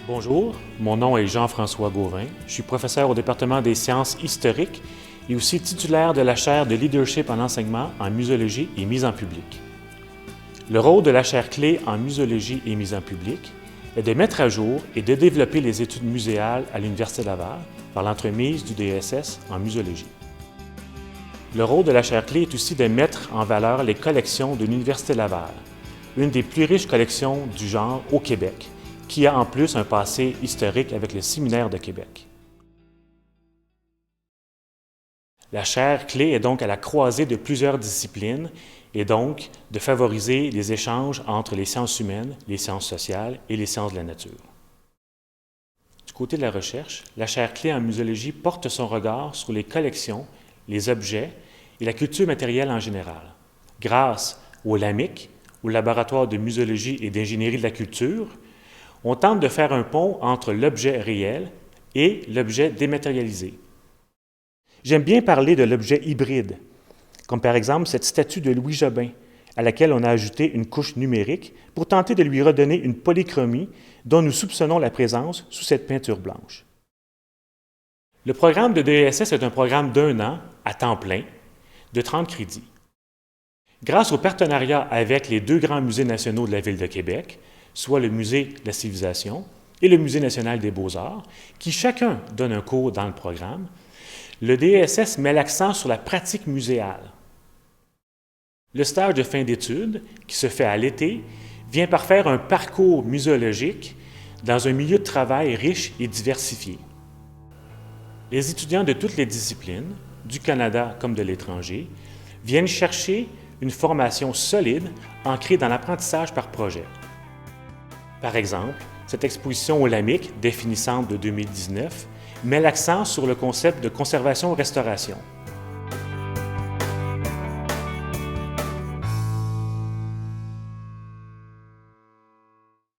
Bonjour, mon nom est Jean-François Gauvin. Je suis professeur au département des sciences historiques et aussi titulaire de la chaire de leadership en enseignement en muséologie et mise en public. Le rôle de la chaire clé en muséologie et mise en public est de mettre à jour et de développer les études muséales à l'Université Laval par l'entremise du DSS en muséologie. Le rôle de la chaire clé est aussi de mettre en valeur les collections de l'Université Laval, une des plus riches collections du genre au Québec, qui a en plus un passé historique avec le Séminaire de Québec. La chaire clé est donc à la croisée de plusieurs disciplines et donc de favoriser les échanges entre les sciences humaines, les sciences sociales et les sciences de la nature. Du côté de la recherche, la chaire clé en muséologie porte son regard sur les collections, les objets et la culture matérielle en général. Grâce au LAMIC, au Laboratoire de muséologie et d'ingénierie de la culture, on tente de faire un pont entre l'objet réel et l'objet dématérialisé. J'aime bien parler de l'objet hybride, comme par exemple cette statue de Louis Jobin, à laquelle on a ajouté une couche numérique pour tenter de lui redonner une polychromie dont nous soupçonnons la présence sous cette peinture blanche. Le programme de DESS est un programme d'1 an, à temps plein, de 30 crédits. Grâce au partenariat avec les deux grands musées nationaux de la Ville de Québec, soit le Musée de la Civilisation et le Musée national des beaux-arts, qui chacun donne un cours dans le programme, le DESS met l'accent sur la pratique muséale. Le stage de fin d'études, qui se fait à l'été, vient par faire un parcours muséologique dans un milieu de travail riche et diversifié. Les étudiants de toutes les disciplines, du Canada comme de l'étranger, viennent chercher une formation solide ancrée dans l'apprentissage par projet. Par exemple, cette exposition au LAMIC, définissante de 2019, met l'accent sur le concept de conservation-restauration.